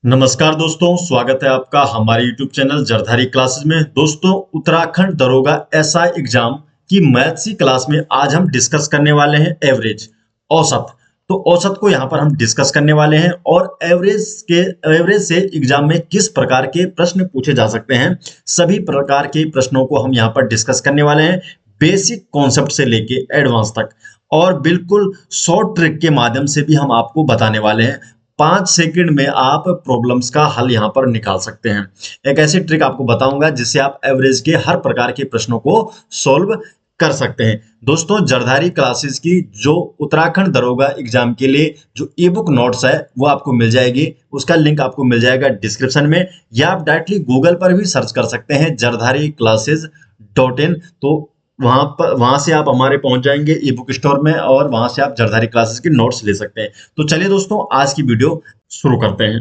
नमस्कार दोस्तों, स्वागत है आपका हमारे YouTube चैनल जरधारी क्लासेस में। दोस्तों, उत्तराखंड दरोगा एसआई एग्जाम की मैथ्स की क्लास में आज हम डिस्कस करने वाले हैं एवरेज, औसत। तो औसत को यहाँ पर हम डिस्कस करने वाले हैं और एवरेज से एग्जाम में किस प्रकार के प्रश्न पूछे जा सकते हैं, सभी प्रकार के प्रश्नों को हम यहाँ पर डिस्कस करने वाले हैं, बेसिक कॉन्सेप्ट से लेके एडवांस तक। और बिल्कुल शॉर्ट ट्रिक के माध्यम से भी हम आपको बताने वाले हैं। 5 सेकंड में आप प्रॉब्लम्स का हल यहाँ पर निकाल सकते हैं। एक ऐसी ट्रिक आपको बताऊंगा जिससे आप एवरेज के हर प्रकार के प्रश्नों को सॉल्व कर सकते हैं। दोस्तों, जरधारी क्लासेस की जो उत्तराखंड दरोगा एग्जाम के लिए जो ई बुक नोट्स है वो आपको मिल जाएगी। उसका लिंक आपको मिल जाएगा डिस्क्रिप्शन में, या आप डायरेक्टली गूगल पर भी सर्च कर सकते हैं jardhari-classes.in। तो वहां से आप हमारे पहुंच जाएंगे ई बुक स्टोर में और वहां से आप जरधारी क्लासेस की नोट्स ले सकते हैं। तो चलिए दोस्तों, आज की वीडियो शुरू करते हैं।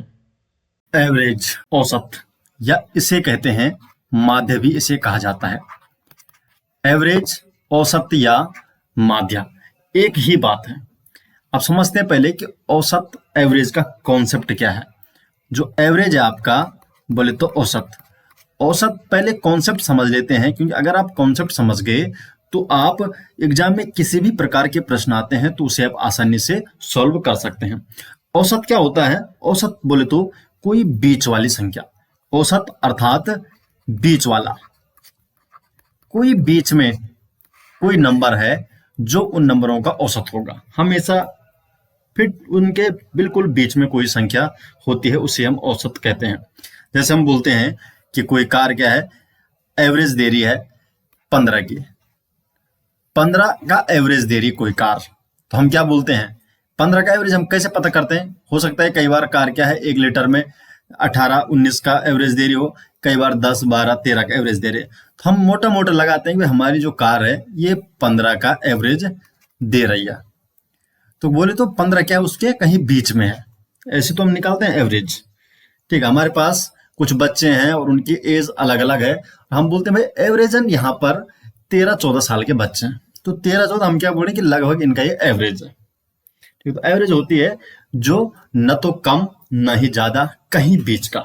एवरेज, औसत, या इसे कहते हैं माध्य भी इसे कहा जाता है। एवरेज, औसत या माध्य एक ही बात है। अब समझते हैं पहले कि औसत एवरेज का कॉन्सेप्ट क्या है। जो एवरेज है आपका, बोले तो औसत। औसत पहले कॉन्सेप्ट समझ लेते हैं, क्योंकि अगर आप कॉन्सेप्ट समझ गए तो आप एग्जाम में किसी भी प्रकार के प्रश्न आते हैं तो उसे आप आसानी से सॉल्व कर सकते हैं। औसत क्या होता है? औसत बोले तो कोई बीच वाली संख्या। औसत अर्थात बीच वाला, कोई बीच में कोई नंबर है जो उन नंबरों का औसत होगा। हमेशा फिर उनके बिल्कुल बीच में कोई संख्या होती है, उसे हम औसत कहते हैं। जैसे हम बोलते हैं कि कोई कार क्या है, एवरेज दे रही है 15 की, 15 का एवरेज दे रही कोई कार, तो हम क्या बोलते हैं? 15 का एवरेज हम कैसे पता करते हैं? हो सकता है कई बार कार क्या है 1 लीटर में 18-19 का एवरेज दे रही हो, कई बार 10-12-13 का एवरेज दे रहे, तो हम मोटा मोटा लगाते हैं कि हमारी जो कार है ये 15 का एवरेज दे रही है। तो बोले तो 15 क्या है, उसके कहीं बीच में है, ऐसे तो हम निकालते हैं एवरेज। ठीक है, हमारे पास कुछ बच्चे हैं और उनकी एज अलग अलग है, हम बोलते हैं भाई एवरेजन यहाँ पर 13-14 साल के बच्चे हैं, तो 13-14 हम क्या बोले कि लगभग इनका ये एवरेज है। ठीक है, तो एवरेज होती है जो न तो कम न ही ज्यादा, कहीं बीच का,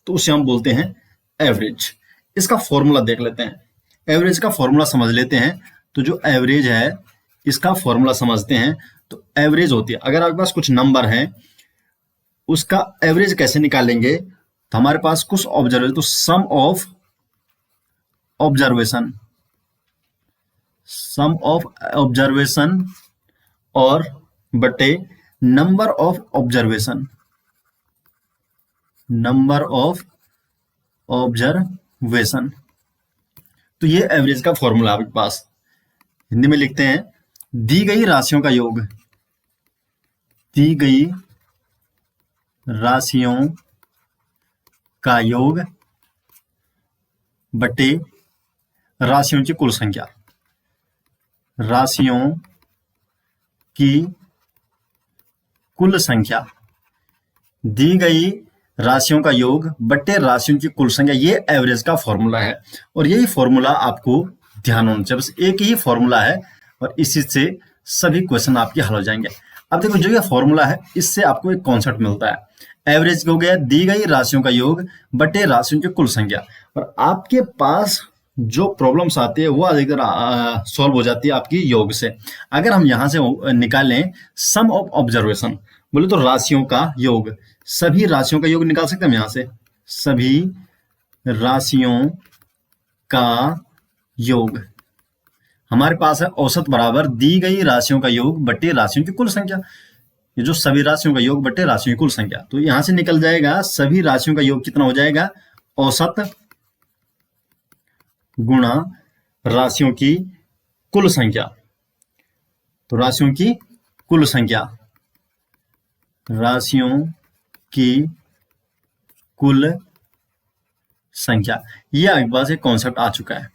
तो उसे हम बोलते हैं एवरेज। इसका फॉर्मूला देख लेते हैं, एवरेज का फॉर्मूला समझ लेते हैं। तो जो एवरेज है इसका फॉर्मूला समझते हैं। तो एवरेज होती है, अगर आपके पास कुछ नंबर है उसका एवरेज कैसे निकालेंगे? तो हमारे पास कुछ ऑब्जर्वेशन, तो सम ऑफ ऑब्जर्वेशन और बटे नंबर ऑफ ऑब्जर्वेशन, तो ये एवरेज का फॉर्मूला आपके पास। हिंदी में लिखते हैं, दी गई राशियों का योग, दी गई राशियों का योग बटे राशियों की कुल संख्या, राशियों की कुल संख्या, दी गई राशियों का योग बटे राशियों की कुल संख्या, ये एवरेज का फॉर्मूला है। और यही फॉर्मूला आपको ध्यान होना चाहिए, बस एक ही फॉर्मूला है और इसी से सभी क्वेश्चन आपके हल हो जाएंगे। अब देखो, जो ये फॉर्मूला है इससे आपको एक कॉन्सेप्ट मिलता है। एवरेज हो गया दी गई राशियों का योग बटे राशियों की कुल संख्या, और आपके पास जो प्रॉब्लम्स आती है वो अधिकतर सॉल्व हो जाती है आपकी योग से। अगर हम यहां से निकालें सम ऑफ ऑब्जर्वेशन, बोले तो राशियों का योग, सभी राशियों का योग निकाल सकते हैं हम यहां से, सभी राशियों का योग। हमारे पास है औसत बराबर दी गई राशियों का योग बटे राशियों की कुल संख्या, ये जो सभी राशियों का योग बटे राशियों की कुल संख्या, तो यहां से निकल जाएगा सभी राशियों का योग कितना हो जाएगा, औसत गुणा राशियों की कुल संख्या। तो राशियों की कुल संख्या, राशियों की कुल संख्या, ये आपके पास एक कॉन्सेप्ट आ चुका है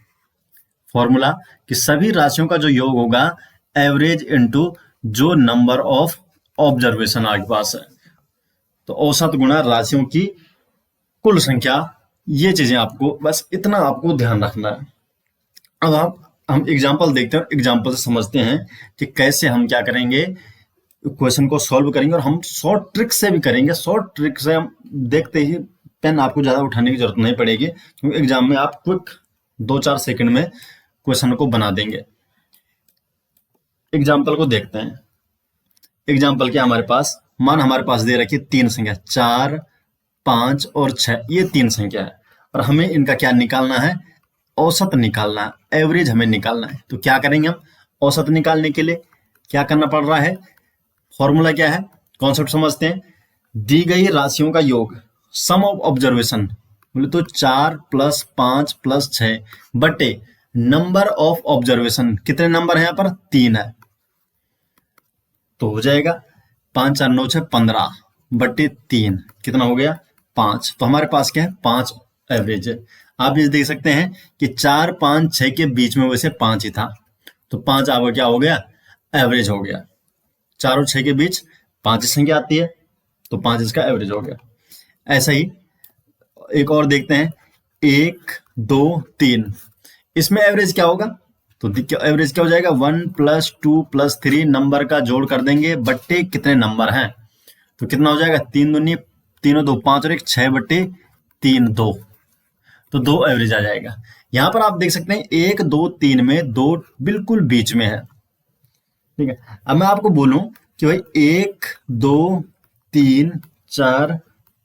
फॉर्मूला कि सभी राशियों का जो योग होगा एवरेज इनटू जो नंबर ऑफ ऑब्जर्वेशन आपके पास है, तो औसत गुणा राशियों की कुल संख्या। ये चीजें आपको, बस इतना आपको ध्यान रखना है। अब हम एग्जाम्पल देखते हैं, एग्जाम्पल से समझते हैं कि कैसे हम क्या करेंगे, क्वेश्चन को सॉल्व करेंगे, और हम शॉर्ट ट्रिक से भी करेंगे। शॉर्ट ट्रिक से हम देखते ही पेन आपको ज़्यादा उठाने की जरूरत नहीं पड़ेगी, क्योंकि एग्जाम में आप क्विक 2-4 सेकंड में क्वेश्चन को बना देंगे। एग्जाम्पल को देखते हैं। एग्जाम्पल क्या हमारे पास, मान हमारे पास दे रखी 3 संख्या 4, 5 और 6, ये 3 संख्या है और हमें इनका क्या निकालना है, औसत निकालना है, एवरेज हमें निकालना है। तो क्या करेंगे हम, औसत निकालने के लिए क्या करना पड़ रहा है, फॉर्मूला क्या है, कॉन्सेप्ट समझते हैं। दी गई राशियों का योग, सम ऑफ ऑब्जर्वेशन, बोले तो 4 + 5 + 6 बटे नंबर ऑफ ऑब्जर्वेशन, कितने नंबर है यहाँ पर, 3 है, तो हो जाएगा 5 4 9 6 15 बटे 3, कितना हो गया 5। तो हमारे पास क्या है, 5 एवरेज है। आप ये देख सकते हैं कि 4 5 6 के बीच में वैसे 5 ही था, तो 5 आपका क्या हो गया, एवरेज हो गया। 4 और 6 के बीच 5 संख्या आती है, तो 5 इसका एवरेज हो गया। ऐसा ही एक और देखते हैं, 1 2 3, इसमें एवरेज क्या होगा, तो एवरेज क्या हो जाएगा, 1 + 2 + 3 नंबर का जोड़ कर देंगे बट्टे कितने नंबर हैं, तो कितना हो जाएगा, 3 दूनी 3 2 5 और 1 6 बट्टे 3 2, तो 2 एवरेज आ जाएगा। यहां पर आप देख सकते हैं 1 2 3 में 2 बिल्कुल बीच में है, ठीक है। अब मैं आपको बोलूं कि भाई 1 2 3 4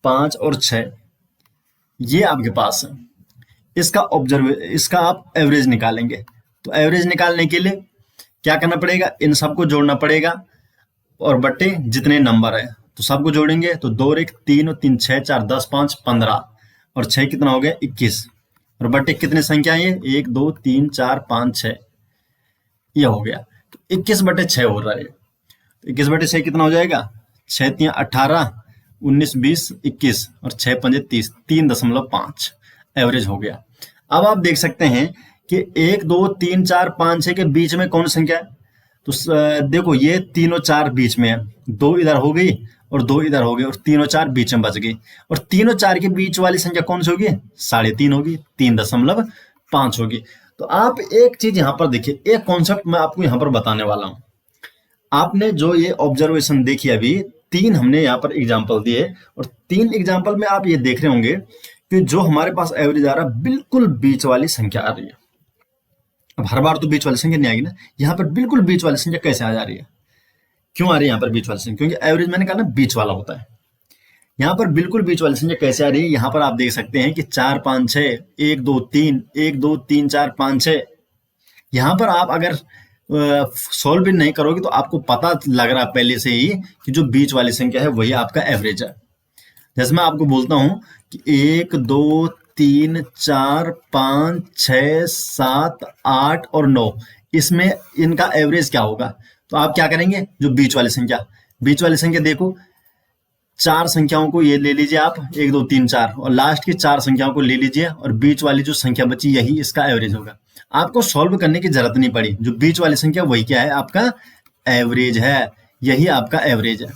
5 और 6 ये आपके पास है, इसका आप एवरेज निकालेंगे। तो एवरेज निकालने के लिए क्या करना पड़ेगा, इन सबको जोड़ना पड़ेगा और बट्टे जितने नंबर है, तो सबको जोड़ेंगे तो 2 और 1 3 और 3 6 4 10 5 15 और 6 कितना हो गया 21, और बट्टे कितने संख्या है, 1 2 3 4 5 6, ये हो गया। तो 21 बटे 6 हो रहा है, 21 बटे 6 कितना हो जाएगा, 6 3 18 19 20 21 और 6 5 30, 3.5 एवरेज हो गया। अब आप देख सकते हैं कि 1 2 3 4 5 6 के बीच में कौन संख्या है, तो देखो ये 3 और 4 बीच में है, 2 इधर हो गई और 2 इधर हो गई और 3 और 4 बीच में बच गई, और 3 और 4 के बीच वाली संख्या कौन सी होगी, 3.5 होगी, 3.5 होगी। तो आप एक चीज यहां पर देखिए, एक कॉन्सेप्ट मैं आपको यहां पर बताने वाला हूं। आपने जो ये ऑब्जर्वेशन देखी अभी, 3 हमने यहाँ पर एग्जाम्पल दिए और 3 एग्जाम्पल में आप ये देख रहे होंगे कि जो हमारे पास एवरेज आ रहा है बिल्कुल बीच वाली संख्या आ रही है। अब हर बार तो बीच वाली संख्या नहीं आएगी ना, यहाँ पर बिल्कुल बीच वाली संख्या कैसे आ जा रही है, क्यों आ रही है यहाँ पर बीच वाली संख्या, क्योंकि एवरेज मैंने कहा ना बीच वाला होता है। यहाँ पर बिल्कुल बीच वाली संख्या कैसे आ रही है, यहाँ पर आप देख सकते हैं कि 4 5 6 1 2 3 1 2 3 4 5 6, यहाँ पर आप अगर सॉल्व भी नहीं करोगे तो आपको पता लग रहा है पहले से ही कि जो बीच वाली संख्या है वही आपका एवरेज है। जैसे मैं आपको बोलता हूं कि 1 2 3 4 5 6 7 8 और 9, इसमें इनका एवरेज क्या होगा, तो आप क्या करेंगे, जो बीच वाली संख्या देखो, 4 संख्याओं को ये ले लीजिए आप, 1 2 3 4, और लास्ट की 4 संख्याओं को ले लीजिए और बीच वाली जो संख्या बची यही इसका एवरेज होगा। आपको सॉल्व करने की जरूरत नहीं पड़ी, जो बीच वाली संख्या वही क्या है, आपका एवरेज है, यही आपका एवरेज है।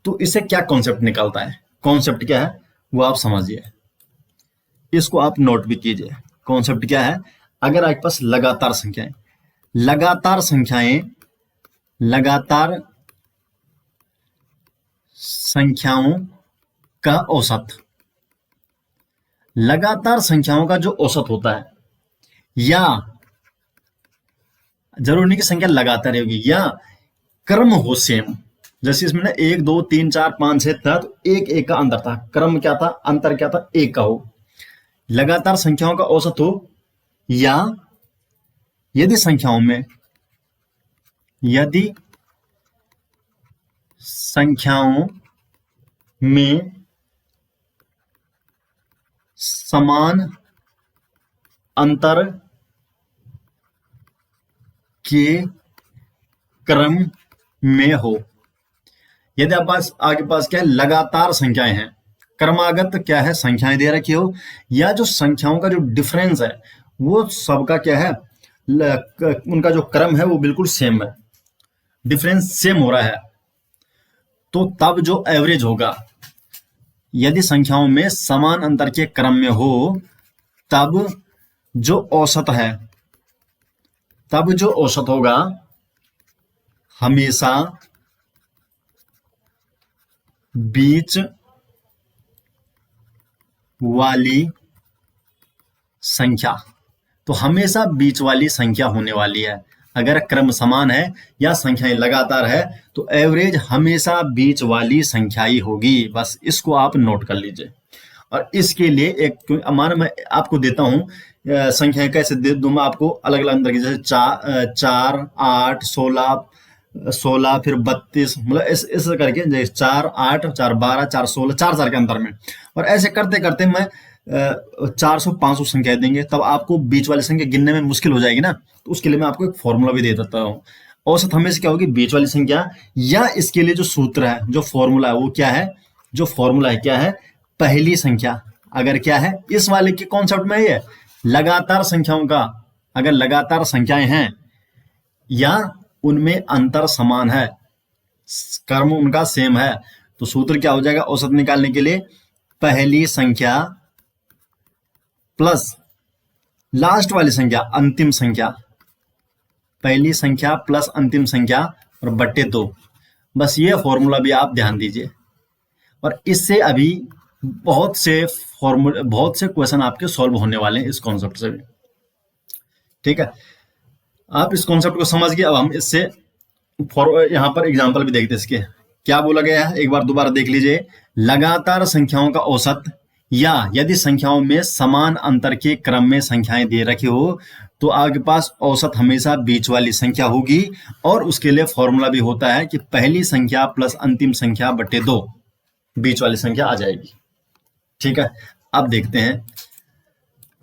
तो इससे क्या कॉन्सेप्ट निकलता है, कॉन्सेप्ट क्या है वो आप समझिए, इसको आप नोट भी कीजिए। कॉन्सेप्ट क्या है, अगर आपके पास लगातार संख्याओं का औसत, लगातार संख्याओं का जो औसत होता है, या जरूर नहीं कि संख्या लगातार होगी, या क्रम हो सेम, जैसे इसमें ना 1 2 3 4 5 6 था तो एक एक का अंतर था, क्रम क्या था, अंतर क्या था, एक का हो। लगातार संख्याओं का औसत हो, या यदि संख्याओं में समान अंतर के क्रम में हो। यदि आप आगे पास क्या है, लगातार संख्याएं हैं, क्रमागत क्या है, संख्याएं दे रखी हो, या जो संख्याओं का जो डिफरेंस है वो सबका क्या है, उनका जो क्रम है वो बिल्कुल सेम है, डिफरेंस सेम हो रहा है, तो तब जो एवरेज होगा, यदि संख्याओं में समान अंतर के क्रम में हो, तब जो औसत होगा हमेशा बीच वाली संख्या, तो हमेशा बीच वाली संख्या होने वाली है। अगर क्रम समान है या संख्याएं लगातार है तो एवरेज हमेशा बीच वाली संख्या ही होगी। बस इसको आप नोट कर लीजिए। और इसके लिए एक मान मैं आपको देता हूं, संख्याएं कैसे दे दूं मैं आपको अलग अलग अंदर की, जैसे 4, 8, 16, फिर 32, मतलब ऐसे करके, जैसे 4, 8, 4, 12, 4, 16, 4 के अंदर में। और ऐसे करते करते मैं 400, 500 संख्या देंगे, तब आपको बीच वाली संख्या गिनने में मुश्किल हो जाएगी ना। तो उसके लिए मैं आपको एक फॉर्मूला भी दे देता हूँ। औसत हमेशा क्या होगी, बीच वाली संख्या, या इसके लिए जो सूत्र है, जो फॉर्मूला है वो क्या है, जो फॉर्मूला है क्या है, पहली संख्या अगर क्या है, इस वाले के कॉन्सेप्ट में ये लगातार संख्याओं का, अगर लगातार संख्याएं हैं या उनमें अंतर समान है, क्रम उनका सेम है, तो सूत्र क्या हो जाएगा औसत निकालने के लिए, पहली संख्या प्लस लास्ट वाली संख्या, अंतिम संख्या, पहली संख्या प्लस अंतिम संख्या और बट्टे 2। बस ये फॉर्मूला भी आप ध्यान दीजिए। और इससे अभी बहुत से क्वेश्चन आपके सॉल्व होने वाले हैं इस कॉन्सेप्ट से भी। ठीक है, आप इस कॉन्सेप्ट को समझ गए। अब हम इससे यहां पर एग्जांपल भी देखते हैं। इसके क्या बोला गया है, एक बार दोबारा देख लीजिए। लगातार संख्याओं का औसत, या यदि संख्याओं में समान अंतर के क्रम में संख्याएं दे रखी हो तो आपके पास औसत हमेशा बीच वाली संख्या होगी। और उसके लिए फॉर्मूला भी होता है कि पहली संख्या प्लस अंतिम संख्या बटे 2, बीच वाली संख्या आ जाएगी। ठीक है, अब देखते हैं,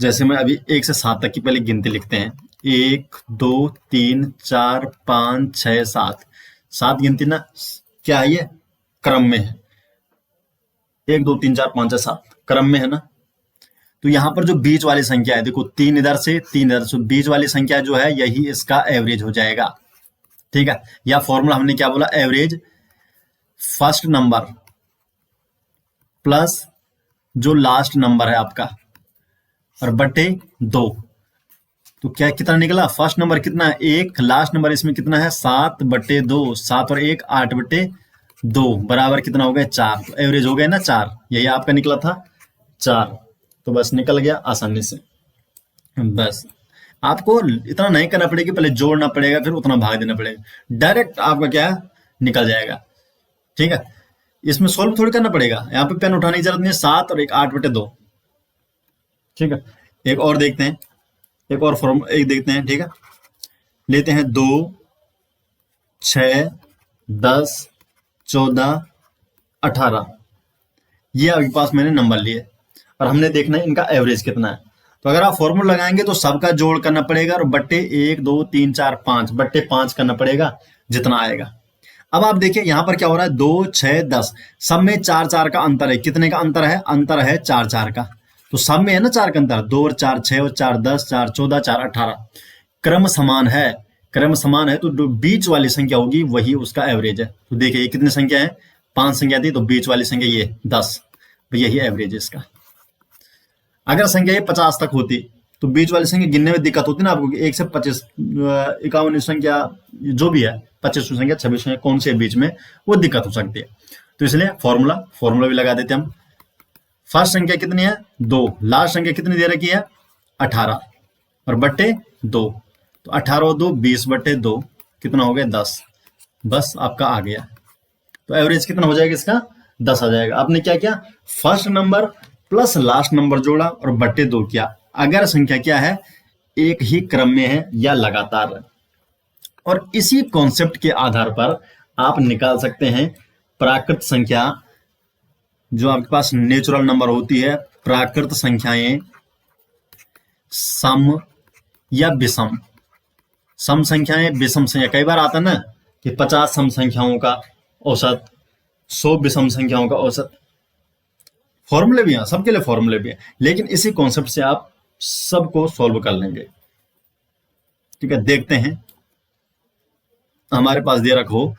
जैसे मैं अभी 1 से 7 तक की पहले गिनती लिखते हैं। 1, 2, 3, 4, 5, 6, 7, 7 गिनती ना, क्या है ये, क्रम में है। 1, 2, 3, 4, 5, 6, 7 क्रम में है ना। तो यहां पर जो बीच वाली संख्या है, देखो 3 इधर से 3 इधर से, बीच वाली संख्या जो है यही इसका एवरेज हो जाएगा। ठीक है, या फॉर्मूला हमने क्या बोला, एवरेज फर्स्ट नंबर प्लस जो लास्ट नंबर है आपका और बटे 2। तो क्या कितना निकला, फर्स्ट नंबर कितना है 1, लास्ट नंबर इसमें कितना है 7 बटे 2, 7 और 1 8 बटे 2 बराबर कितना हो गया 4। तो एवरेज हो गया ना 4, यही आपका निकला था 4। तो बस निकल गया आसानी से। बस आपको इतना नहीं करना पड़ेगा, पहले जोड़ना पड़ेगा फिर उतना भाग देना पड़ेगा, डायरेक्ट आपका क्या निकल जाएगा। ठीक है, इसमें सोल्व थोड़ी करना पड़ेगा, यहाँ पे पेन उठाने की जरूरत नहीं है। 7 और 1 8 बटे 2। ठीक है, एक और देखते हैं, एक और फॉर्म एक देखते हैं। ठीक है, लेते हैं 2, 6, 10, 14, 18। ये आपके पास मैंने नंबर लिए और हमने देखना है इनका एवरेज कितना है। तो अगर आप फॉर्मूला लगाएंगे तो सबका जोड़ करना पड़ेगा और बट्टे 1, 2, 3, 4, 5 बट्टे 5 करना पड़ेगा, जितना आएगा। अब आप देखिए यहां पर क्या हो रहा है, 2, 6, 10, सब में 4 4 का अंतर है। कितने का अंतर है, अंतर है 4 4 का। तो सब में है ना 4 का अंतर, 2 और 4 6 और 4 10, 4 14, 4 18। क्रम समान है, क्रम समान है तो जो बीच वाली संख्या होगी वही उसका एवरेज है। तो देखिए ये कितनी संख्या है, 5 संख्या थी, तो बीच वाली संख्या ये 10, तो यही एवरेज है इसका। अगर संख्या ये 50 तक होती तो बीच वाली संख्या गिनने में दिक्कत होती ना आपको, 1 से 25, 51 संख्या जो भी है, 25 संख्या, 26 संख्या, कौन से बीच में, वो दिक्कत हो सकती है। तो इसलिए फॉर्मूला भी लगा देते हम। फर्स्ट संख्या कितनी है 2, लास्ट संख्या कितनी दे रखी है 18 और बट्टे 2, तो 18 और 2 20 बट्टे 2 कितना हो गया 10। बस आपका आ गया। तो एवरेज कितना हो जाएगा इसका 10 आ जाएगा। आपने क्या किया, first number plus last number जोड़ा और बट्टे 2 किया। अगर संख्या क्या है एक ही क्रम में है या लगातार है। और इसी कॉन्सेप्ट के आधार पर आप निकाल सकते हैं प्राकृत संख्या, जो आपके पास नेचुरल नंबर होती है, प्राकृत संख्याएं सम या विषम। सम संख्याएं, विषम संख्या, कई बार आता ना कि 50 सम संख्याओं का औसत, 100 विषम संख्याओं का औसत। फॉर्मूले भी हैं, सबके लिए फॉर्मूले भी हैं, लेकिन इसी कॉन्सेप्ट से आप सबको सॉल्व कर लेंगे। ठीक है, देखते हैं हमारे पास दे रखो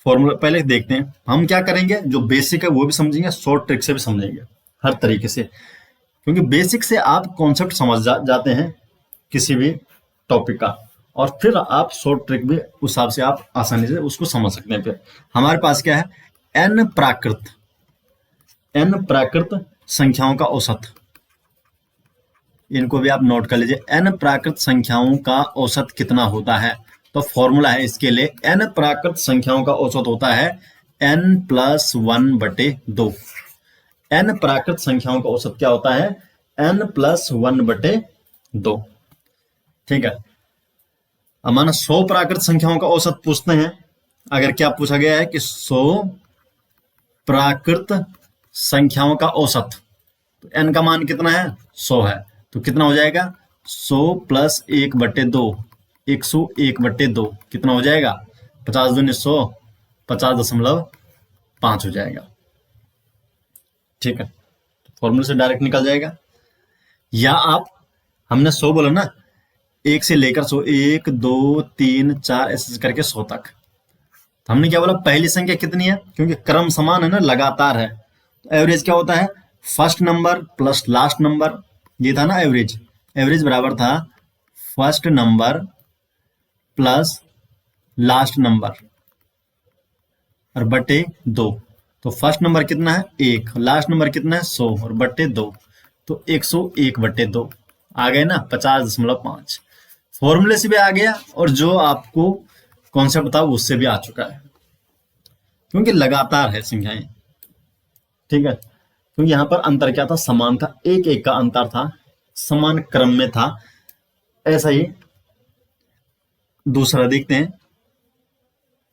फॉर्मूला, पहले देखते हैं हम क्या करेंगे। जो बेसिक है वो भी समझेंगे, शॉर्ट ट्रिक से भी समझेंगे, हर तरीके से, क्योंकि बेसिक से आप कॉन्सेप्ट समझ जाते हैं किसी भी टॉपिक का, और फिर आप शॉर्ट ट्रिक भी उस हिसाब से आप आसानी से उसको समझ सकते हैं। फिर हमारे पास क्या है, n प्राकृत संख्याओं का औसत। इनको भी आप नोट कर लीजिए। n प्राकृत संख्याओं का औसत कितना होता है? तो फॉर्मूला है इसके लिए, n प्राकृत संख्याओं का औसत होता है n+1/2। n प्राकृत संख्याओं का औसत क्या होता है? n+1/2। ठीक है। अब माना 100 प्राकृत संख्याओं का औसत पूछते हैं। अगर क्या पूछा गया है कि 100 प्राकृत संख्याओं का औसत, तो n का मान कितना है? 100 है, तो कितना हो जाएगा? 100 + 1/2, 101/2 कितना हो जाएगा? 50 दूनी 100, 50.5 हो जाएगा। ठीक है, फॉर्मूले से डायरेक्ट निकल जाएगा। या आप, हमने 100 बोला ना, 1 से लेकर 100, 1 2 3 4 ऐसे करके 100 तक। तो हमने क्या बोला? पहली संख्या कितनी है? क्योंकि क्रम समान है ना, लगातार है, तो एवरेज क्या होता है? First number plus last number, ये था ना एवरेज। एवरेज बराबर था first number plus last number और बटे 2। तो फर्स्ट नंबर कितना है? 1, लास्ट नंबर कितना है? 100 और बटे 2, तो 101/2 आ गए ना, 50.5। फॉर्मूले से भी आ गया और जो आपको कॉन्सेप्ट था उससे भी आ चुका है, क्योंकि लगातार है संख्याएं। ठीक है, क्योंकि यहां पर अंतर क्या था? समान था, एक एक का अंतर था, समान क्रम में था। ऐसा ही दूसरा देखते हैं,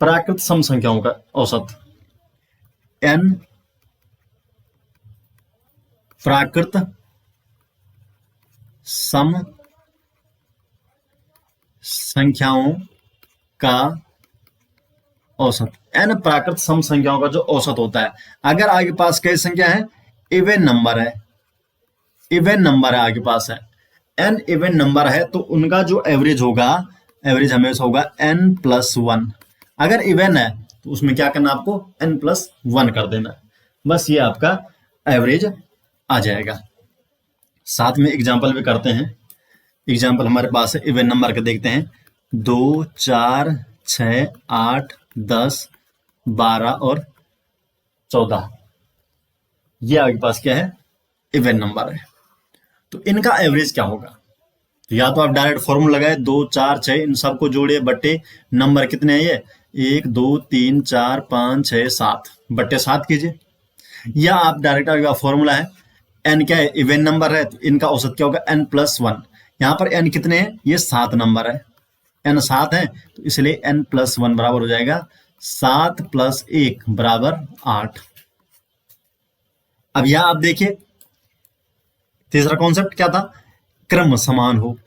प्राकृत सम संख्याओं का औसत। n प्राकृत सम संख्याओं का औसत। n प्राकृत सम संख्याओं का जो औसत होता है, अगर आपके पास कई संख्या है, इवन नंबर है, इवन नंबर है आपके पास है, n इवन नंबर है, तो उनका जो एवरेज होगा, एवरेज हमेशा होगा n+1। अगर इवन है तो उसमें क्या करना आपको? n+1 कर देना, बस ये आपका एवरेज आ जाएगा। साथ में एग्जाम्पल भी करते हैं। एग्जाम्पल हमारे पास है इवन नंबर के, देखते हैं। 2 4 6 8 10 12 और 14, ये आपके पास क्या है? इवन नंबर है। तो इनका एवरेज क्या होगा? तो या तो आप डायरेक्ट फॉर्मूला लगाए, 2 4 6 इन सबको जोड़िए बटे नंबर कितने हैं ये, 1 2 3 4 5 6 7 बटे 7 कीजिए। या आप डायरेक्ट आपका फॉर्मूला है, n क्या है? इवन नंबर है, तो इनका औसत क्या होगा? n+1। यहाँ पर n कितने हैं? ये 7 नंबर है, n 7 है, तो इसलिए n+1 बराबर हो जाएगा 7 + 1 = 8। अब यहां आप देखिए, तीसरा कॉन्सेप्ट क्या था? क्रम समान हो।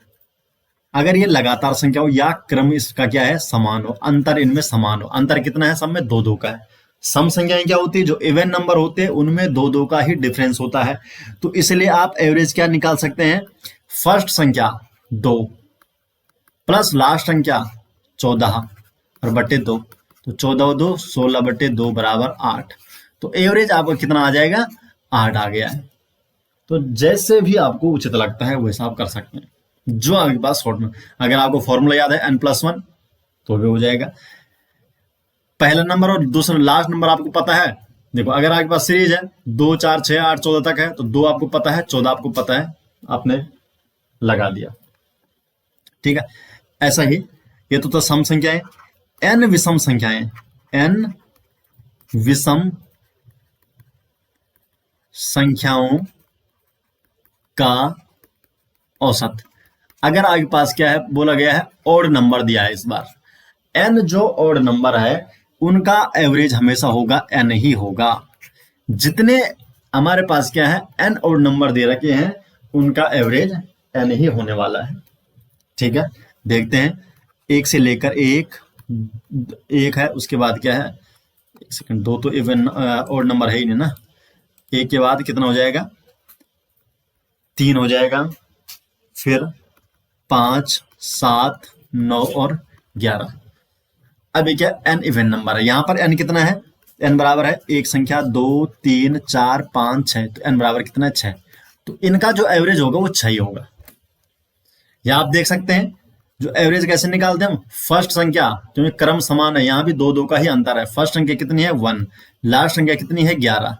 अगर ये लगातार संख्या हो या क्रम इसका क्या है? समान हो, अंतर इनमें समान हो। अंतर कितना है? सब में 2-2 का है। सम संख्याएं क्या होती है? जो इवन नंबर होते हैं उनमें 2-2 का ही डिफरेंस होता है। तो इसलिए आप एवरेज क्या निकाल सकते हैं? फर्स्ट संख्या 2 प्लस लास्ट संख्या 14 और बटे 2, तो 14 2 16/2 = 8। तो एवरेज आपको कितना आ जाएगा? 8 आ गया है। तो जैसे भी आपको उचित लगता है वैसा आप कर सकते हैं, जो आपके पास शॉर्ट में। अगर आपको फॉर्मूला याद है n+1 तो भी हो जाएगा। पहला नंबर और दूसरा लास्ट नंबर आपको पता है। देखो, अगर आपके पास सीरीज है 2 4 6 8 14 तक है, तो 2 आपको पता है, 14 आपको पता है, आपने लगा दिया। ठीक है, ऐसा ही ये तो सम संख्याएं। n विषम संख्याएं, n विषम संख्याओं का औसत। अगर आपके पास क्या है? बोला गया है ऑड नंबर दिया है इस बार। n जो ऑड नंबर है उनका एवरेज हमेशा होगा n ही होगा। जितने हमारे पास क्या है? n ऑड नंबर दे रखे हैं, उनका एवरेज n ही होने वाला है। ठीक है, देखते हैं। 1 से लेकर 1 है, उसके बाद क्या है? 1 सेकंड, 2 तो इवन ऑड नंबर है ही नहीं ना। 1 के बाद कितना हो जाएगा? 3 हो जाएगा, फिर 5 7 9 और 11। अब ये क्या? n इवन नंबर है। यहां पर n कितना है? n बराबर है एक संख्या 2 3 4 5 6, तो n बराबर कितना है? 6। तो इनका जो एवरेज होगा वो 6 ही होगा। या आप देख सकते हैं जो एवरेज कैसे निकालते हैं हम? फर्स्ट संख्या, क्योंकि क्रम समान है, यहाँ भी 2-2 का ही अंतर है। फर्स्ट संख्या कितनी है? 1। लास्ट संख्या कितनी है? 11।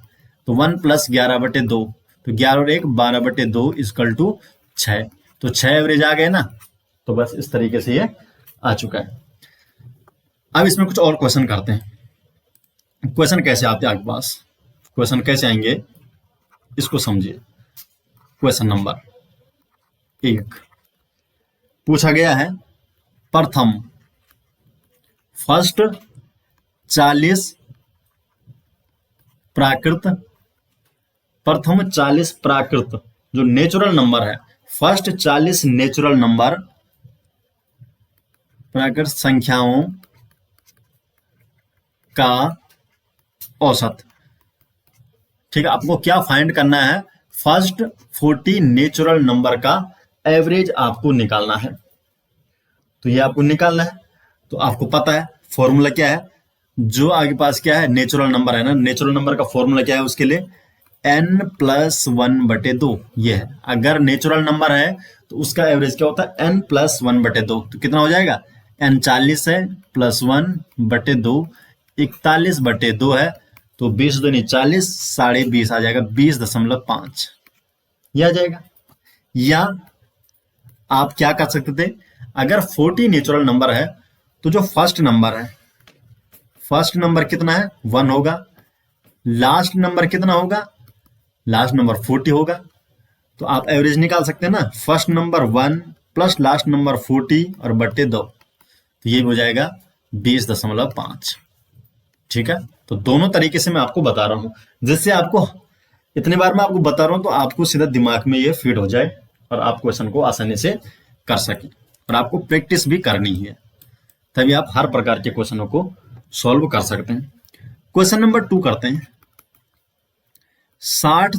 तो 1 + 11/2, तो 11 और 1 12/2 = 6, तो 6 एवरेज आ गए ना। तो बस इस तरीके से ये आ चुका है। अब इसमें कुछ और क्वेश्चन करते हैं। क्वेश्चन कैसे आते हैं आपके पास, क्वेश्चन कैसे आएंगे इसको समझिए। क्वेश्चन नंबर 1 पूछा गया है, प्रथम फर्स्ट 40 प्राकृत, प्रथम 40 प्राकृत जो नेचुरल नंबर है, फर्स्ट 40 नेचुरल नंबर प्राकृत संख्याओं का औसत। ठीक है, आपको क्या फाइंड करना है, फर्स्ट 40 नेचुरल नंबर का एवरेज आपको निकालना है। तो ये आपको निकालना है, तो आपको पता है फॉर्मूला क्या है, जो आगे पास क्या है नेचुरल नंबर है ना, नेचुरल नंबर का फॉर्मूला क्या है उसके लिए, n+1/2 ये है। अगर नेचुरल नंबर है तो उसका एवरेज क्या होता है, n+1/2। तो कितना हो जाएगा, n 40 है +1/2 41/2 है, तो 20 दूनी 40, 20.5 आ जाएगा, 20.5 ये आ जाएगा। या आप क्या कर सकते थे, अगर 40 नेचुरल नंबर है तो जो फर्स्ट नंबर है, फर्स्ट नंबर कितना है 1 होगा, लास्ट नंबर कितना होगा, लास्ट नंबर 40 होगा। तो आप एवरेज निकाल सकते हैं ना, first number 1 plus last number 40 और बट्टे 2, तो ये हो जाएगा 20.5। ठीक है, तो दोनों तरीके से मैं आपको बता रहा हूं, जिससे आपको इतनी बार मैं आपको बता रहा हूं तो आपको सीधा दिमाग में ये फिट हो जाए और आप क्वेश्चन को आसानी से कर सकें। और आपको प्रैक्टिस भी करनी है, तभी आप हर प्रकार के क्वेश्चनों को सॉल्व कर सकते हैं। क्वेश्चन नंबर 2 करते हैं, 60।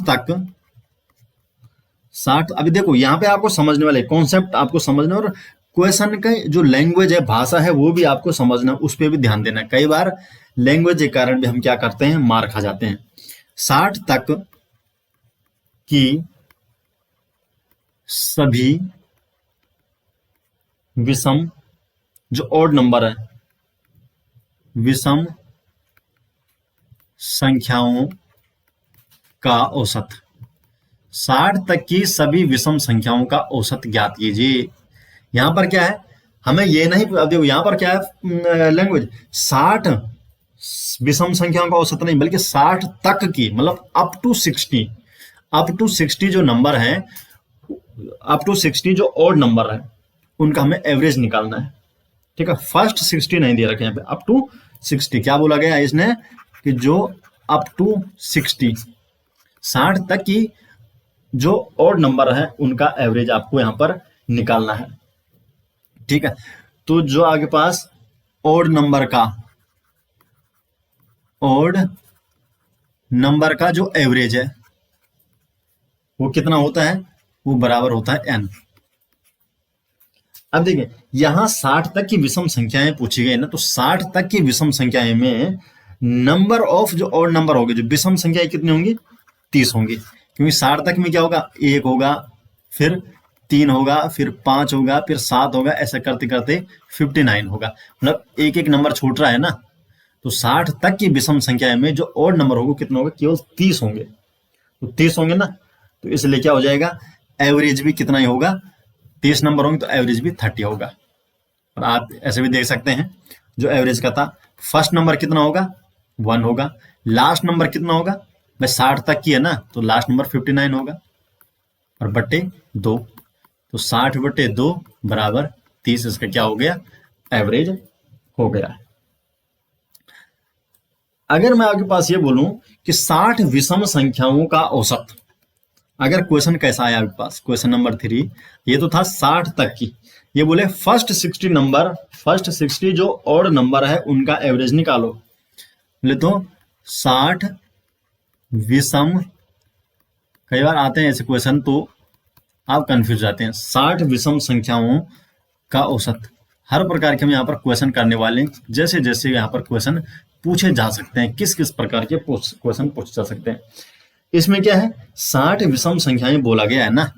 अभी देखो यहाँ पे आपको समझने वाले कॉन्सेप्ट आपको समझना, और क्वेश्चन का जो लैंग्वेज है, भाषा है, वो भी आपको समझना, उस पर भी ध्यान देना। कई बार लैंग्वेज के कारण भी हम क्या करते हैं, मार खा जाते हैं। 60 तक की सभी विषम जो ऑड नंबर है, विषम संख्याओं का औसत, 60 तक की सभी विषम संख्याओं का औसत ज्ञात कीजिए। यहां पर क्या है, हमें ये नहीं, देखो यहां पर क्या है लैंग्वेज, 60 विषम संख्याओं का औसत नहीं, बल्कि 60 तक की, मतलब अप टू 60, अप टू 60 जो नंबर है, अप टू 60 जो ऑड नंबर है, उनका हमें एवरेज निकालना है। ठीक है, फर्स्ट 60 नहीं दे रखे यहाँ पे, अप टू 60। क्या बोला गया है इसने, कि जो अप टू 60 तक की जो ऑड नंबर है उनका एवरेज आपको यहां पर निकालना है। ठीक है, तो जो आगे पास ऑड नंबर का जो एवरेज है वो कितना होता है, वो बराबर होता है n। अब देखिए यहां 60 तक की विषम संख्याएं पूछी गई ना, तो 60 तक की विषम संख्याएं में नंबर ऑफ जो ऑड नंबर होंगे, जो विषम संख्याएं कितनी होंगी, 30 होंगी। क्योंकि 60 तक में क्या होगा, 1 होगा, फिर 3 होगा, फिर 5 होगा, फिर 7 होगा, ऐसा करते करते 59 होगा, मतलब एक एक नंबर छूट रहा है ना। तो 60 तक की विषम संख्याएं में जो ऑड नंबर होगा कितना होगा, केवल 30 होंगे। तो 30 होंगे ना, तो इसलिए क्या हो जाएगा, एवरेज भी कितना ही होगा, 30 नंबर होंगे, तो एवरेज भी 30 होगा। और आप ऐसे भी देख सकते हैं, जो एवरेज का था, फर्स्ट नंबर कितना होगा, 1 होगा, लास्ट नंबर कितना होगा, भाई 60 तक की है ना, तो लास्ट नंबर 59 होगा, और बट्टे 2, तो 60/2 बराबर 30, इसका क्या हो गया, एवरेज हो गया। अगर मैं आपके पास ये बोलूं कि 60 विषम संख्याओं का औसत, अगर क्वेश्चन कैसा आया आपके पास, क्वेश्चन नंबर 3, ये तो था 60 तक की, ये बोले फर्स्ट 60 नंबर, फर्स्ट 60 जो ऑड नंबर है उनका एवरेज निकालो। बोले तो 60 विषम, कई बार आते हैं ऐसे क्वेश्चन तो आप कंफ्यूज जाते हैं, 60 विषम संख्याओं का औसत। हर प्रकार के हम यहाँ पर क्वेश्चन करने वाले हैं, जैसे जैसे यहाँ पर क्वेश्चन पूछे जा सकते हैं, किस किस प्रकार के क्वेश्चन पूछे जा सकते हैं। इसमें क्या है, 60 विषम संख्याएं बोला गया है ना,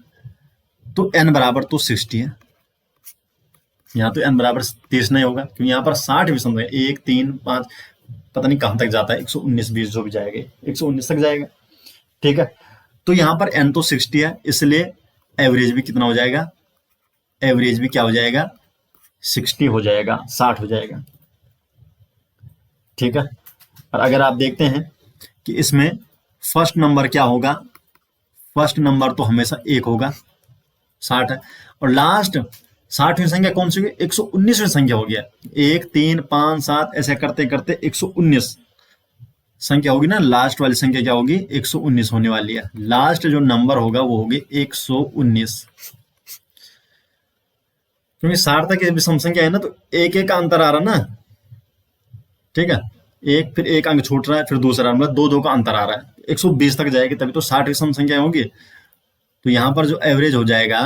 तो n बराबर तो 60 है, यहाँ तो n बराबर 30 नहीं होगा, क्योंकि यहाँ पर 60 विषम है, 1 3 5 पता नहीं कहां तक जाता है, 119 20 जो भी जाएगा 119 तक जाएगा। ठीक है, तो यहाँ पर n तो 60 है, इसलिए एवरेज भी कितना हो जाएगा, एवरेज भी क्या हो जाएगा, 60 हो जाएगा, 60 हो जाएगा। ठीक है। और अगर आप देखते हैं कि इसमें फर्स्ट नंबर क्या होगा, फर्स्ट नंबर तो हमेशा 1 होगा, 60 है। और लास्ट 60वीं संख्या कौन सी होगी, 119वीं संख्या हो गया। 1 3 5 7 ऐसे करते करते 119 संख्या होगी ना, लास्ट वाली संख्या क्या होगी, 119 होने वाली है। लास्ट जो नंबर होगा वो होगी 119, क्योंकि 60 तक विषम संख्या है ना, तो एक एक का अंतर आ रहा ना। ठीक है, एक फिर एक अंक छूट रहा है, फिर दूसरा मतलब दो दो का अंतर आ रहा है, 120 तक जाएगी तभी तो 60 विषम संख्या होंगी। तो यहाँ पर जो एवरेज हो जाएगा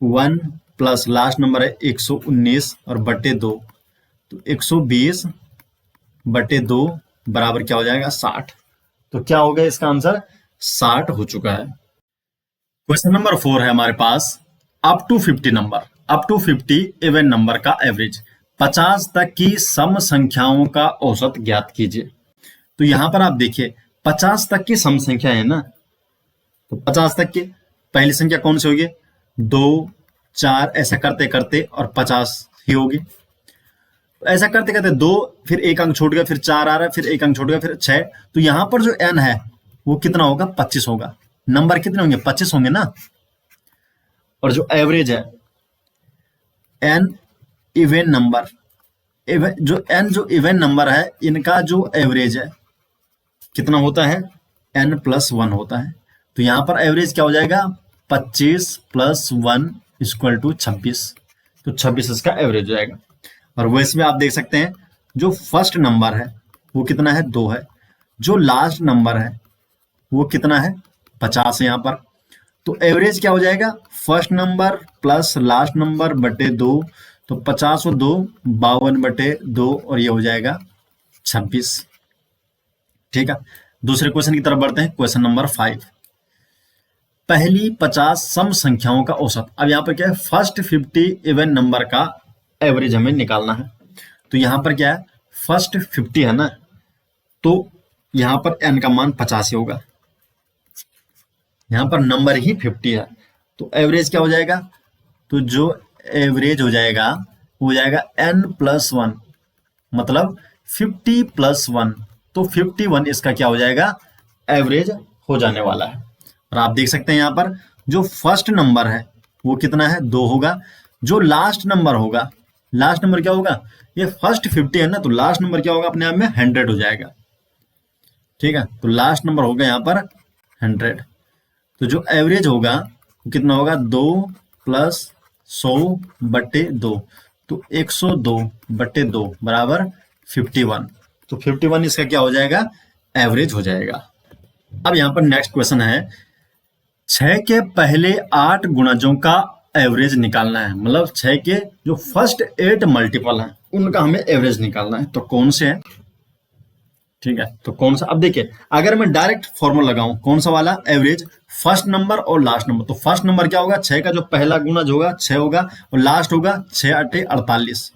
1 प्लस लास्ट नंबर है 119 और बटे 2, तो 120 बटे 2 बराबर क्या हो जाएगा, 60। तो क्या हो गया इसका आंसर, 60 हो चुका है। क्वेश्चन नंबर 4 है हमारे पास, up to 50 number, up to 50 even number का एवरेज, 50 तक की सम संख्याओं का औसत ज्ञात कीजिए। तो यहां पर आप देखिए 50 तक की सम संख्या है ना, तो 50 तक की पहली संख्या कौन सी होगी, 2 4 ऐसा करते करते और 50 ही होगी। तो ऐसा करते करते 2, फिर एक अंक छूट गया, फिर 4 आ रहा है, फिर एक अंक छूट गया, फिर 6। तो यहां पर जो n है वो कितना होगा, 25 होगा। नंबर कितने होंगे, 25 होंगे ना। और जो एवरेज है n इवन नंबर, जो n जो इवन नंबर है इनका जो एवरेज है कितना होता है, n प्लस 1 होता है। तो यहां पर एवरेज क्या हो जाएगा, 25 प्लस 1 इक्वल टू 26। तो 26 इसका एवरेज हो जाएगा। और वो इसमें आप देख सकते हैं जो फर्स्ट नंबर है वो कितना है, 2 है। जो लास्ट नंबर है वो कितना है, 50 है यहाँ पर। तो एवरेज क्या हो जाएगा, first number plus last number बटे 2, तो 50 और 2 52 बटे 2 और ये हो जाएगा 26। ठीक है, दूसरे क्वेश्चन की तरफ बढ़ते हैं। क्वेश्चन नंबर 5, पहली 50 सम संख्याओं का औसत। अब यहाँ पर क्या है, फर्स्ट 50 इवन नंबर का एवरेज हमें निकालना है। तो यहाँ पर क्या है, फर्स्ट 50 है ना, तो यहाँ पर n का मान 50 ही होगा। यहाँ पर नंबर ही 50 है, तो एवरेज क्या हो जाएगा, तो जो एवरेज हो जाएगा वो हो जाएगा n प्लस 1, मतलब 50 प्लस 1, तो 51 इसका क्या हो जाएगा, एवरेज हो जाने वाला है। और आप देख सकते हैं यहाँ पर जो फर्स्ट नंबर है वो कितना है, 2 होगा। जो लास्ट नंबर होगा, लास्ट नंबर क्या होगा, ये फर्स्ट 50 है ना, तो लास्ट नंबर क्या होगा, अपने आप में 100 हो जाएगा। ठीक है, तो लास्ट नंबर होगा यहाँ पर 100। तो जो एवरेज होगा वो कितना होगा, 2 प्लस 100 बटे 2, तो 102 बटे 2 बराबर 51। तो 51 इसका क्या हो जाएगा, एवरेज हो जाएगा। अब यहाँ पर नेक्स्ट क्वेश्चन है, 6 के पहले 8 गुणजों का एवरेज निकालना है। मतलब 6 के जो फर्स्ट 8 मल्टीपल हैं उनका हमें एवरेज निकालना है। तो कौन से हैं, ठीक है, तो कौन सा, अब देखिए अगर मैं डायरेक्ट फॉर्मूला लगाऊं, कौन सा वाला, एवरेज फर्स्ट नंबर और लास्ट नंबर। तो फर्स्ट नंबर क्या होगा, 6 का जो पहला गुना जो होगा 6 होगा, और लास्ट होगा 6 8 48।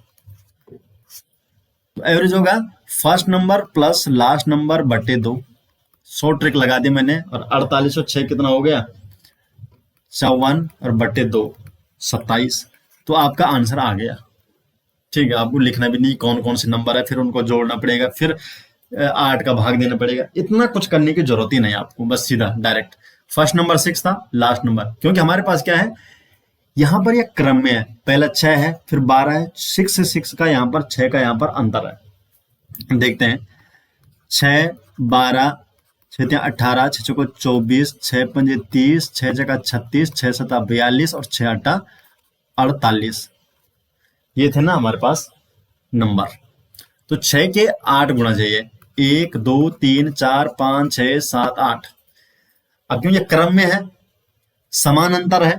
तो एवरेज होगा first number plus last number बटे 2। 100 ट्रिक लगा दी मैंने, और 48 और 6 कितना हो गया, 54 और बटे 2 27। तो आपका आंसर आ गया। ठीक है, आपको लिखना भी नहीं कौन कौन से नंबर है, फिर उनको जोड़ना पड़ेगा, फिर 8 का भाग देना पड़ेगा, इतना कुछ करने की जरूरत ही नहीं आपको, बस सीधा डायरेक्ट फर्स्ट नंबर 6 था, लास्ट नंबर, क्योंकि हमारे पास क्या है यहाँ पर यह क्रम में है, पहला 6 है फिर 12 है, 6 से 6 का यहाँ पर 6 का यहाँ पर अंतर है। देखते हैं 6 12 6 18 6 को 24 6 5 30 6 जगह 36 6 7 42 और 6 8 48। ये थे ना हमारे पास नंबर। तो 6 के 8 गुना चाहिए, 1 2 3 4 5 6 7 8। अब क्यों ये क्रम में है, समान अंतर है,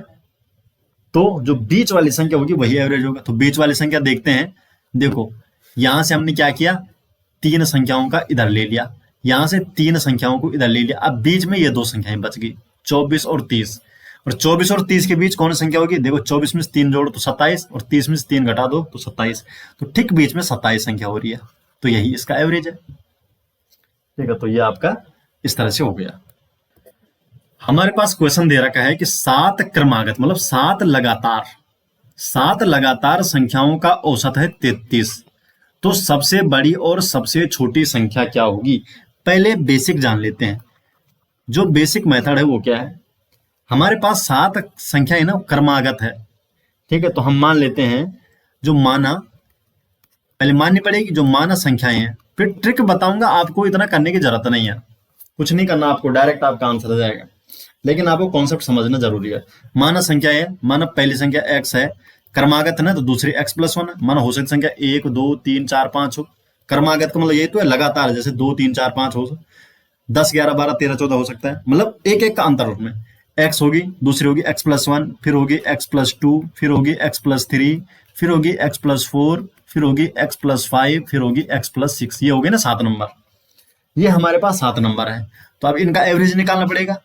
तो जो बीच वाली संख्या होगी वही एवरेज होगा। तो बीच वाली संख्या देखते हैं, देखो यहां से हमने क्या किया, 3 संख्याओं का इधर ले लिया, यहां से 3 संख्याओं को इधर ले लिया। अब बीच में ये 2 संख्याएं बच गई, 24 और 30। और 24 और 30 के बीच कौन सी संख्या होगी, देखो 24 में से 3 जोड़ो तो 27, और 30 में से 3 घटा दो तो 27। तो ठीक बीच में 27 संख्या हो रही है, तो यही इसका एवरेज है। ठीक है, तो ये आपका इस तरह से हो गया। हमारे पास क्वेश्चन दे रखा है कि सात क्रमागत मतलब सात लगातार संख्याओं का औसत है 33। तो सबसे बड़ी और सबसे छोटी संख्या क्या होगी? पहले बेसिक जान लेते हैं। जो बेसिक मेथड है वो क्या है? हमारे पास सात संख्या है ना, क्रमागत है। ठीक है, तो हम मान लेते हैं जो माना, पहले माननी पड़ेगी जो माना संख्याएं हैं। फिर ट्रिक बताऊंगा, आपको इतना करने की जरूरत नहीं है, कुछ नहीं करना आपको, डायरेक्ट आपका आंसर आ जाएगा। लेकिन आपको कॉन्सेप्ट समझना जरूरी है। माना संख्या है, माना पहली संख्या x है, क्रमागत है ना, तो दूसरी x+1 है। माना हो सकती संख्या 1 2 3 4 5 हो। क्रमागत का मतलब ये तो है लगातार, जैसे 2 3 4 5 हो, 10 11 12 13 14 हो सकता है, मतलब एक एक का अंतर उसमें। x होगी, दूसरी होगी x+1, फिर होगी x+2, फिर होगी x+3, फिर होगी x+4, फिर होगी x+5, फिर होगी x+6। ये हो गए ना 7 नंबर। ये हमारे पास 7 नंबर है। तो अब इनका एवरेज निकालना पड़ेगा।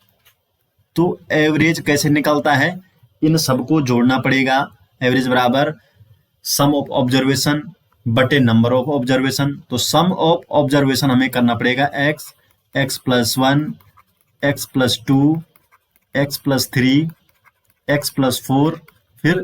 तो एवरेज कैसे निकलता है? इन सबको जोड़ना पड़ेगा। एवरेज बराबर सम ऑफ ऑब्जर्वेशन बटे नंबर ऑफ ऑब्जर्वेशन। तो सम ऑफ ऑब्जर्वेशन हमें करना पड़ेगा x, x+1, x+2, x+3, x+4, फिर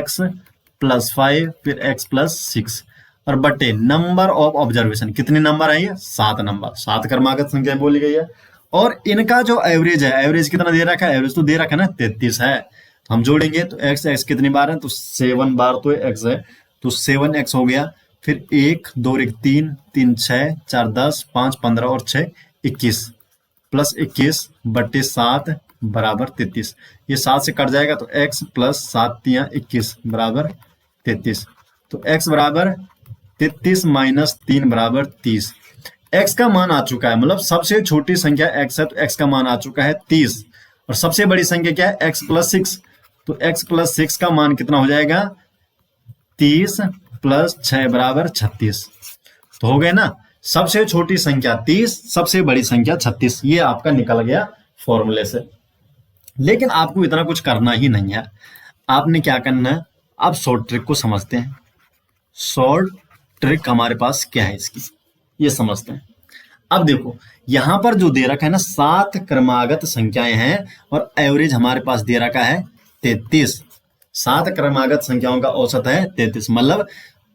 x+5, फिर x+6, और बटे नंबर ऑफ ऑब्जर्वेशन। कितने नंबर है ये? 7 नंबर। 7 क्रमागत संख्या बोली गई है। और इनका जो एवरेज है, एवरेज कितना दे रखा है? एवरेज तो दे रखा है ना 33 है। तो हम जोड़ेंगे तो x कितनी बार है? तो 7 बार तो x है, तो 7x हो गया। फिर 1 2 3 3 6 4 10 5 15 और 6 21, प्लस 21 बटे 7 बराबर 33। ये 7 से कट जाएगा तो x प्लस 7 तियां 21 बराबर 33। तो x बराबर 33 माइनस 3 बराबर 30। x का मान आ चुका है, मतलब सबसे छोटी संख्या x है तो x का मान आ चुका है 30। और सबसे बड़ी संख्या क्या है? x+6। तो x+6 का मान कितना हो जाएगा? 30 प्लस 6 बराबर 36। तो हो गए ना, सबसे छोटी संख्या 30, सबसे बड़ी संख्या 36। ये आपका निकल गया फॉर्मूले से। लेकिन आपको इतना कुछ करना ही नहीं है। आपने क्या करना है, आप शॉर्ट ट्रिक को समझते हैं। शॉर्ट ट्रिक हमारे पास क्या है इसकी, ये समझते हैं। अब देखो यहां पर जो दे रखा है ना, 7 क्रमागत संख्याएं हैं और एवरेज हमारे पास दे रखा है 33। 7 क्रमागत संख्याओं का औसत है 33, मतलब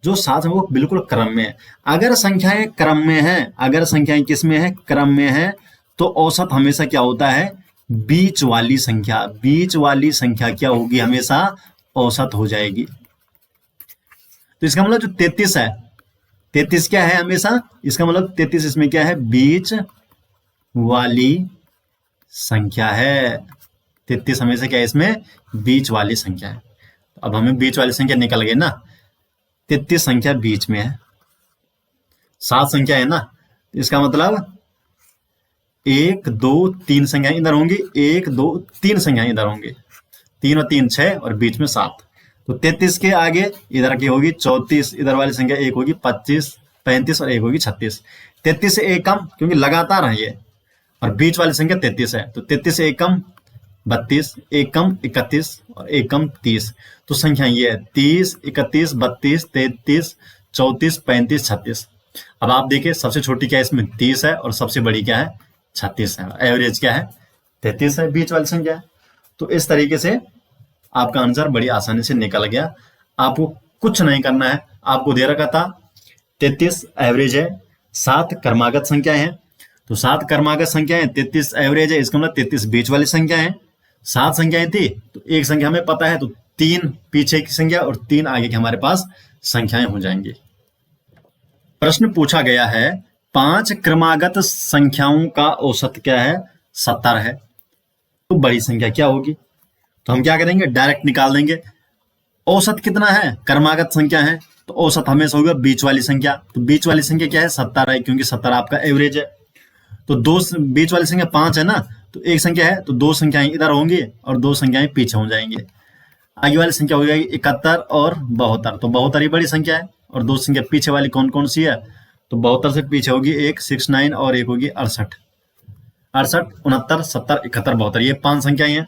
जो 7 है वो बिल्कुल क्रम में है। अगर संख्याएं क्रम में है, अगर संख्याएं किस में है? क्रम में है, तो औसत हमेशा क्या होता है? बीच वाली संख्या। बीच वाली संख्या क्या होगी? हमेशा औसत हो जाएगी। तो इसका मतलब जो 33 है, 33 क्या है हमेशा? इसका मतलब 33 इसमें क्या है? बीच वाली संख्या है। 33 हमेशा क्या है? इसमें बीच वाली संख्या है। अब हमें बीच वाली संख्या निकल गई ना, 33 संख्या बीच में है, 7 संख्या है ना, इसका मतलब 1 2 3 संख्याएं इधर होंगी, 1 2 3 संख्याएं इधर होंगी, 3 और 3 6 और बीच में 7। तो 33 के आगे इधर की होगी 34, इधर वाली संख्या 1 होगी 25 35 और 1 होगी 36। 33 से 1 कम, क्योंकि लगातार है ये, और बीच वाली संख्या 33 है, तो 33 से 1 कम 32, 1 कम 31 और 1 कम 30। तो संख्या ये है 30 31 32 33 34 35 36। अब आप देखिए सबसे छोटी क्या है इसमें? 30 है, और सबसे बड़ी क्या है? 36 है। एवरेज क्या है? 33 है, बीच वाली संख्या है। तो इस तरीके से आपका आंसर बड़ी आसानी से निकल गया। आपको कुछ नहीं करना है, आपको दे रखा था 33 एवरेज है, 7 क्रमागत संख्या है, तो 7 क्रमागत संख्या है, 33 एवरेज है, इसका मतलब 33 बीच वाली संख्या है। 7 संख्याएं थी तो एक संख्या हमें पता है, तो 3 पीछे की संख्या और 3 आगे की हमारे पास संख्याएं हो जाएंगी। प्रश्न पूछा गया है 5 क्रमागत संख्याओं का औसत क्या है? 70 है। तो बड़ी संख्या क्या होगी? तो हम क्या करेंगे? डायरेक्ट निकाल देंगे। औसत कितना है? क्रमागत संख्या है, तो औसत हमेशा होगा बीच वाली संख्या। तो बीच वाली संख्या क्या है? 70 है, क्योंकि 70 आपका एवरेज है। तो दो बीच वाली संख्या 5 है ना, तो एक संख्या है तो 2 संख्याएं इधर होंगी और 2 संख्याएं पीछे हो जाएंगी। आगे वाली संख्या हो जाएगी 71 और 72। तो 72 ही बड़ी संख्या है, और 2 संख्या पीछे वाली कौन कौन सी है? तो 72 से पीछे होगी एक 69 और एक होगी 68। 68 69 70 71 72, ये 5 संख्याएं हैं।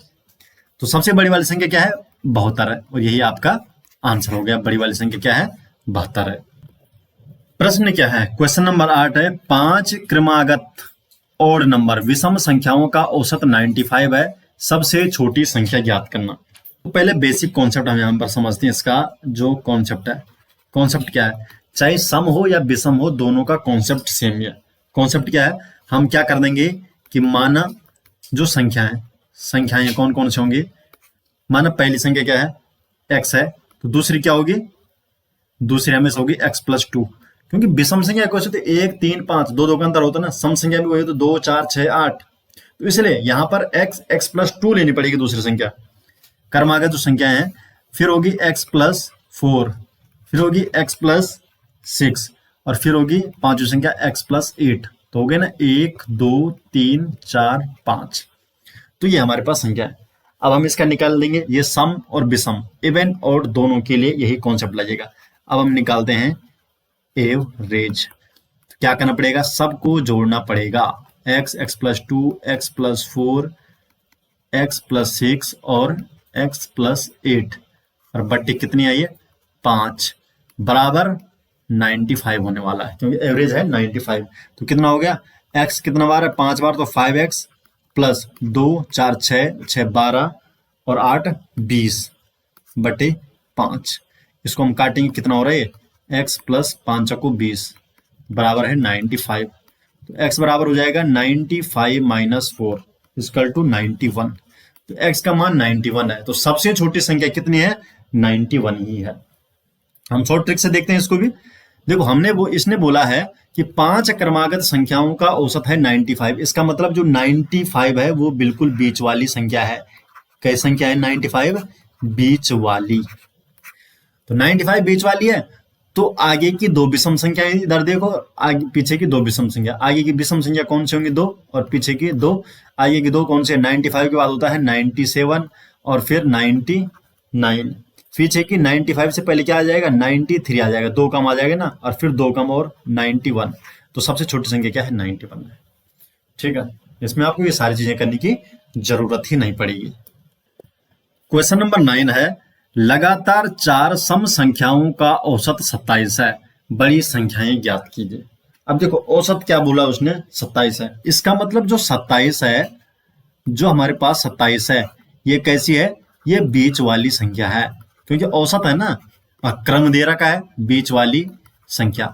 तो सबसे बड़ी वाली संख्या क्या है? 72 है, और यही आपका आंसर हो गया। बड़ी वाली संख्या क्या है? 72 है। प्रश्न क्या है? क्वेश्चन नंबर 8 है 5 क्रमागत ऑड नंबर, विषम संख्याओं का औसत 95 है, सबसे छोटी संख्या ज्ञात करना। तो पहले बेसिक कॉन्सेप्ट हम यहाँ पर समझते हैं। इसका जो कॉन्सेप्ट है, कॉन्सेप्ट क्या है, चाहे सम हो या विषम हो, दोनों का कॉन्सेप्ट सेम ही है। कॉन्सेप्ट क्या है, हम क्या कर देंगे कि माना जो संख्याएं कौन कौन सी होंगी, माना पहली संख्या क्या है, x है, तो दूसरी क्या होगी, दूसरी हमेशा होगी x+2, क्योंकि विषम संख्या कैसे होती है, 1 3 5, दो का अंतर होता है ना। सम संख्या भी वही तो 2 4 6 8, तो इसलिए यहाँ पर x+2 लेनी पड़ेगी दूसरी संख्या। कर्म आगे जो संख्या है, फिर होगी x+4, फिर होगी x+6, और फिर होगी पांचवी संख्या x+8। तो हो गए ना 1 2 3 4 5। तो ये हमारे पास संख्या है। अब हम इसका निकाल लेंगे, ये सम और विषम, इवन और दोनों के लिए यही कॉन्सेप्ट लगेगा। अब हम निकालते हैं एवरेज। क्या करना पड़ेगा, सबको जोड़ना पड़ेगा, x, x+2, x+4, x+6 और x+8, और बट्टी कितनी आई है, 5, बराबर 95 होने वाला है, क्योंकि एवरेज है 95। तो कितना हो गया, x कितना बार है, 5 बार, तो 5x प्लस 2 4 6 6 12 और 8 20 बटे 5। इसको हम काटेंगे, कितना हो रहा है, x प्लस 5 को 20 बराबर है 95। तो x बराबर हो जाएगा 95 माइनस 4 इक्वल टू 91। तो x का मान 91 है, तो सबसे छोटी संख्या कितनी है, 91 ही है। हम शॉर्ट ट्रिक से देखते हैं इसको भी। देखो इसने बोला है कि 5 क्रमागत संख्याओं का औसत है 95। इसका मतलब जो 95 है वो बिल्कुल बीच वाली संख्या है। कैसी संख्या है 95, बीच वाली। तो 95 बीच वाली है, तो आगे की दो विषम संख्या, इधर देखो, आगे पीछे की दो विषम संख्या, आगे की विषम संख्या कौन सी होंगी, 2, और पीछे की 2, आगे की 2 कौन से, 95 के बाद होता है 97 और फिर 99। पीछे की 95 से पहले क्या आ जाएगा, 93 आ जाएगा, 2 कम आ जाएगा ना, और फिर 2 कम और 91। तो सबसे छोटी संख्या क्या है, 91 है। ठीक है, इसमें आपको ये सारी चीजें करने की जरूरत ही नहीं पड़ेगी। क्वेश्चन नंबर 9 है, लगातार 4 सम संख्याओं का औसत 27 है, बड़ी संख्याएं ज्ञात कीजिए। अब देखो औसत क्या बोला उसने, 27 है। इसका मतलब जो 27 है, जो हमारे पास 27 है, ये कैसी है, ये बीच वाली संख्या है, क्योंकि औसत है ना, और क्रम दे रखा है बीच वाली संख्या,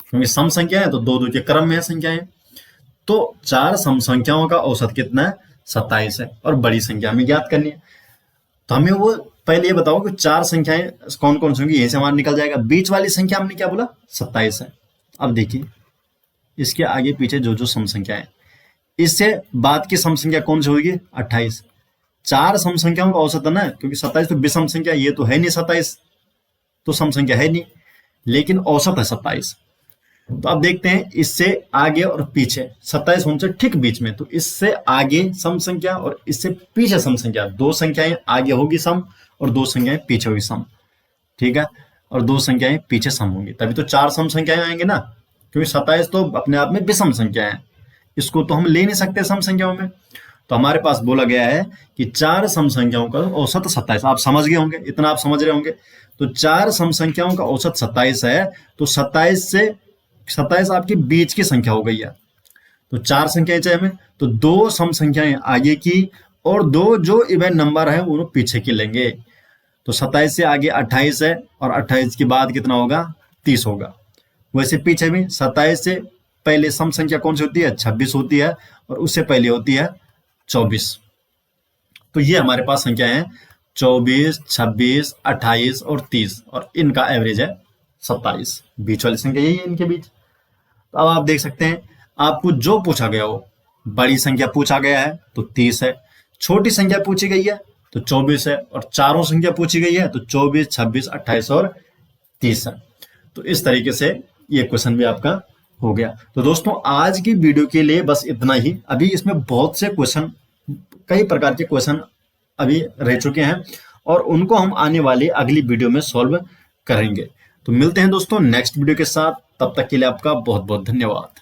क्योंकि सम संख्या है तो 2 के क्रम में है संख्याएं। तो 4 सम संख्याओं का औसत कितना है, 27 है, और बड़ी संख्या हमें ज्ञात करनी है। तो हमें वो पहले ये बताओ कि 4 संख्याएं कौन कौन सी होंगी, यही से हमारा निकल जाएगा। बीच वाली संख्या हमने क्या बोला, 27 है। अब देखिए इसके आगे पीछे जो जो सम संख्या है, इससे बाद की सम संख्या कौन सी होगी, 28। 4 सम संख्याओं का औसत है ना, क्योंकि 27 तो विषम संख्या, ये तो है नहीं, 27 तो सम संख्या है नहीं, लेकिन औसत है 27। तो अब देखते हैं इससे आगे और पीछे, 27 उनसे ठीक बीच में, तो इससे आगे सम संख्या और इससे पीछे सम संख्या, 2 संख्याएं आगे होगी सम और 2 संख्याएं पीछे होगी सम। ठीक है, और 2 संख्याएं पीछे सम होंगी, तभी तो 4 सम संख्याएं आएंगे ना, क्योंकि 27 तो अपने आप में विषम संख्या है, इसको तो हम ले नहीं सकते सम संख्याओं में। तो हमारे पास बोला गया है कि 4 सम संख्याओं का औसत 27। आप समझ गए होंगे, इतना आप समझ रहे होंगे। तो 4 सम संख्याओं का औसत 27 है, तो 27 आपकी बीच की संख्या हो गई है। तो 4 संख्याएं चाहिए हमें, तो 2 सम संख्याएं आगे की और 2 जो इवन नंबर है वो पीछे की लेंगे। तो 27 से आगे 28 है, और 28 के बाद कितना होगा, 30 होगा। वैसे पीछे भी 27 से पहले सम संख्या कौन सी होती है, 26 होती है, और उससे पहले होती है 24। तो ये हमारे पास संख्या है 24, 26, 28 और 30, और इनका एवरेज है 27। बीच वाली संख्या यही है इनके बीच। तो अब आप देख सकते हैं, आपको जो पूछा गया हो, बड़ी संख्या पूछा गया है तो 30 है, छोटी संख्या पूछी गई है तो 24 है, और चारों संख्या पूछी गई है तो 24, 26, 28 और 30 है। तो इस तरीके से ये क्वेश्चन भी आपका हो गया। तो दोस्तों आज की वीडियो के लिए बस इतना ही। अभी इसमें बहुत से क्वेश्चन, कई प्रकार के क्वेश्चन अभी रह चुके हैं, और उनको हम आने वाली अगली वीडियो में सॉल्व करेंगे। तो मिलते हैं दोस्तों नेक्स्ट वीडियो के साथ, तब तक के लिए आपका बहुत बहुत धन्यवाद।